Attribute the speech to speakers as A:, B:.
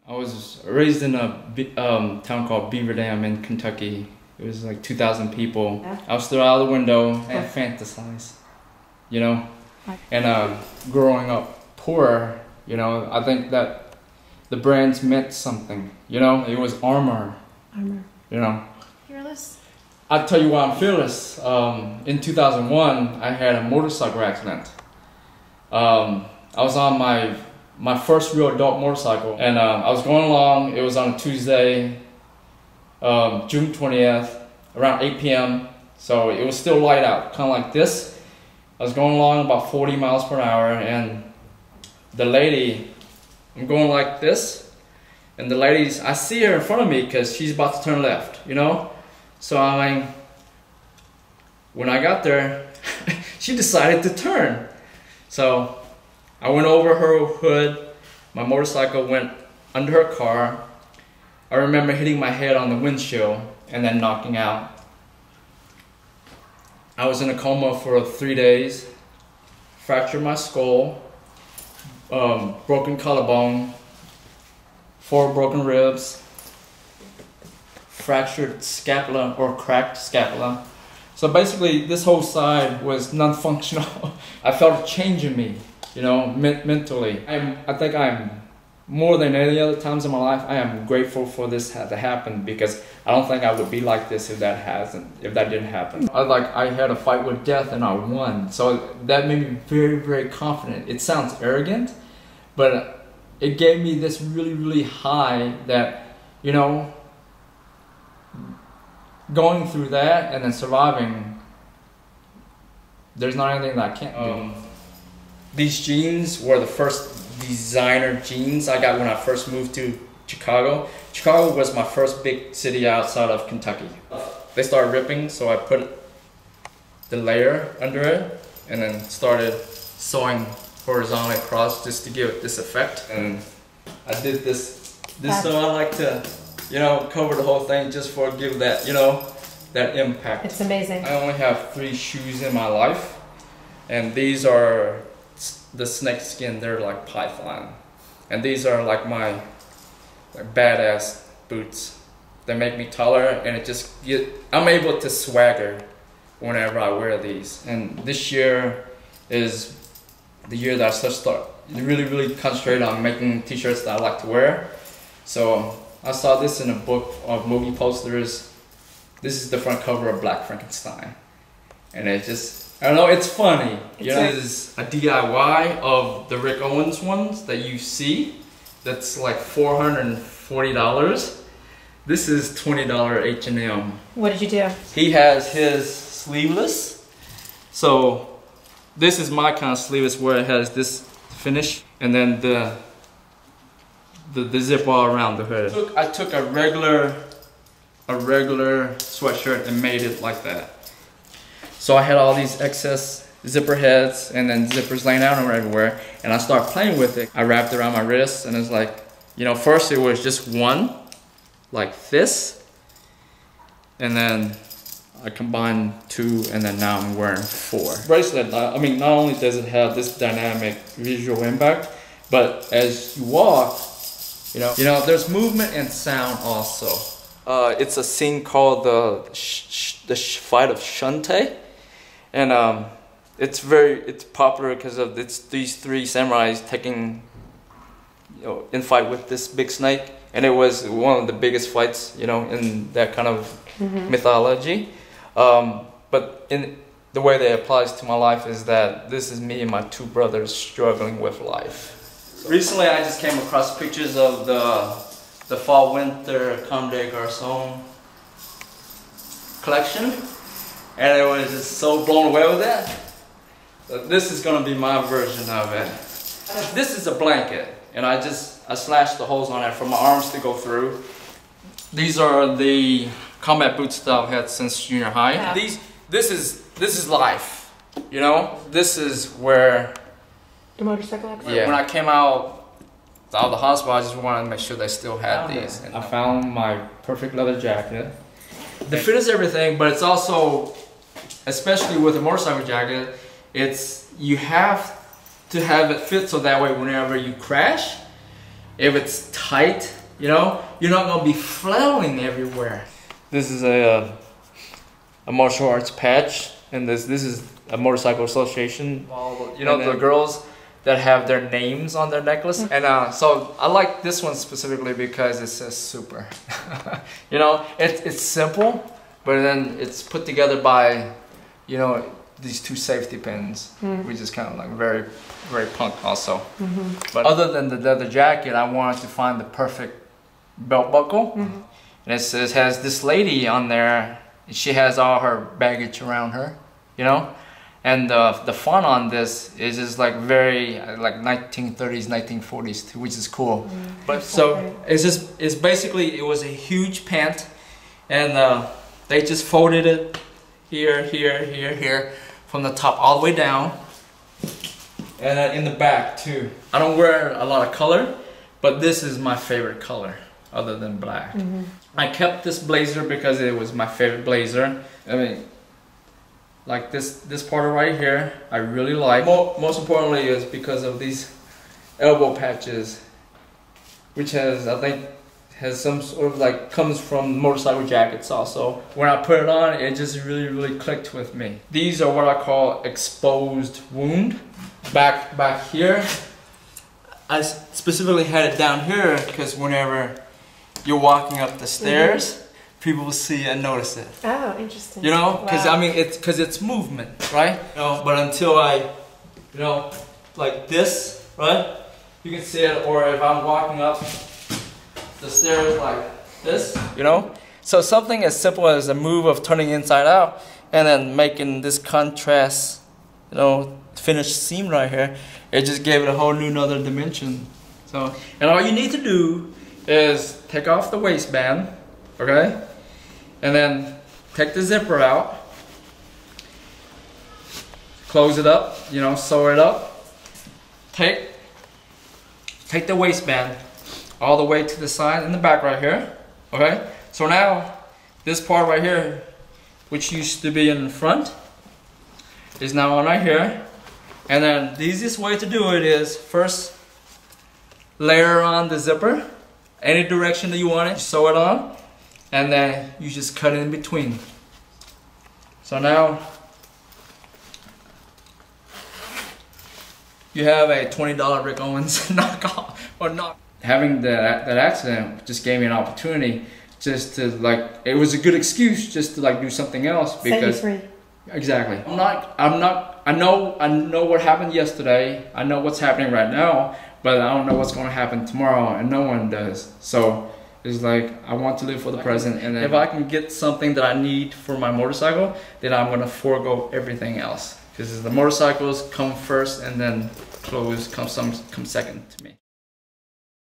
A: I was raised in a town called Beaver Dam in Kentucky. It was like 2,000 people. Yeah. I was still out of the window and fantasize, you know? And growing up poor, you know, I think that the brands meant something, you know? It was armor. Armor. You know?
B: Fearless?
A: I'll tell you why I'm fearless. In 2001, I had a motorcycle accident. I was on my first real adult motorcycle, and I was going along. It was on a Tuesday, June 20th, around 8 p.m. So it was still light out, kind of like this. I was going along about 40 miles per hour, and the lady, I'm going like this, and the lady's, I see her in front of me because she's about to turn left, you know? So I'm like, when I got there, she decided to turn. So I went over her hood, my motorcycle went under her car. I remember hitting my head on the windshield and then knocking out. I was in a coma for 3 days, fractured my skull, broken collarbone, 4 broken ribs, fractured scapula or cracked scapula. So basically this whole side was non-functional. I felt a change in me, you know, mentally. I think I'm, more than any other times in my life, I am grateful for this to happen, because I don't think I would be like this if that didn't happen. I had a fight with death and I won. So that made me very, very confident. It sounds arrogant, but it gave me this really, really high that, you know, going through that and then surviving, there's not anything that I can't do. These jeans were the first designer jeans I got when I first moved to Chicago. Chicago was my first big city outside of Kentucky. They started ripping, so I put the layer under it and then started sewing horizontally across just to give it this effect. And I did this so I like to, you know, cover the whole thing just for give that, you know, that impact.
B: It's amazing.
A: I only have 3 shoes in my life, and these are the snake skin. They're like python, and these are like my badass boots. They make me taller, and it just I'm able to swagger whenever I wear these. And this year is the year that I start really concentrate on making t-shirts that I like to wear. So I saw this in a book of movie posters. This is the front cover of Black Frankenstein, and it just, I don't know, it's funny. You know, this is a DIY of the Rick Owens ones that you see. That's like $440. This is $20 H&M.
B: What did you do?
A: He has his sleeveless. So this is my kind of sleeveless, where it has this finish and then the zip all around the hood. I took a regular sweatshirt and made it like that. So I had all these excess zipper heads and then zippers laying out everywhere, and I started playing with it. I wrapped it around my wrist, and it's like, you know, first it was just one, like this, and then I combined 2, and then now I'm wearing 4. Bracelet, I mean, not only does it have this dynamic visual impact, but as you walk, you know, there's movement and sound also. It's a scene called the Fight of Shunte, and it's popular because of these 3 samurais taking, you know, in fight with this big snake, and it was one of the biggest fights, you know, in that kind of mythology. But in the way that it applies to my life is that this is me and my 2 brothers struggling with life. Recently, I just came across pictures of the fall-winter Comme des Garçons collection, and I was just so blown away with that. So this is going to be my version of it. This is a blanket, and I slashed the holes on it for my arms to go through. These are the combat boots that I've had since junior high. Yeah. This is life, you know. This is where
B: the motorcycle accident.
A: Yeah. When I came out of the hospital, I just wanted to make sure they still had these. And I found my perfect leather jacket. The fit is everything, but it's also, especially with a motorcycle jacket, you have to have it fit so that way whenever you crash, if it's tight, you know, you're not gonna be flailing everywhere. This is a martial arts patch, and this is a motorcycle association. You know, the girls that have their names on their necklace, and so I like this one specifically because it says super. You know, it's simple, but then it's put together by, you know, these two safety pins, which is kind of like very, very punk also. But other than the leather jacket, I wanted to find the perfect belt buckle. And it says, has this lady on there, she has all her baggage around her, you know? And the font on this is just like very like 1930s, 1940s, which is cool. But so it's basically, it was a huge pant, and they just folded it here, here, here, here, from the top all the way down, and then in the back too. I don't wear a lot of color, but this is my favorite color other than black. I kept this blazer because it was my favorite blazer. I mean, like this part right here, I really like. Most importantly is because of these elbow patches, which has, I think, has some sort of like, comes from motorcycle jackets also. When I put it on, it just really clicked with me. These are what I call exposed wound. Back here, I specifically had it down here because whenever you're walking up the stairs, people will see and notice it.
B: Oh, interesting.
A: You know, because I mean, it's movement, right? You know, but until I, you know, like this, right? You can see it, or if I'm walking up the stairs like this, you know? So something as simple as a move of turning inside out and then making this contrast, you know, finished seam right here, it just gave it a whole new another dimension. So, and all you need to do is take off the waistband, okay? And then take the zipper out, close it up, you know, sew it up. Take the waistband all the way to the side and the back right here, okay? So now, this part right here, which used to be in the front, is now on right here. And then the easiest way to do it is first layer on the zipper, any direction that you want it, sew it on, and then you just cut it in between. So now you have a $20 Rick Owens knockoff, or not. Having that accident just gave me an opportunity just to, like, it was a good excuse just to like do something else, because
B: set you free.
A: Exactly. I know what happened yesterday. I know what's happening right now, but I don't know what's going to happen tomorrow, and no one does. So it's like, I want to live for the present, and if I can get something that I need for my motorcycle, then I'm going to forego everything else, because the motorcycles come first and then clothes come second to me.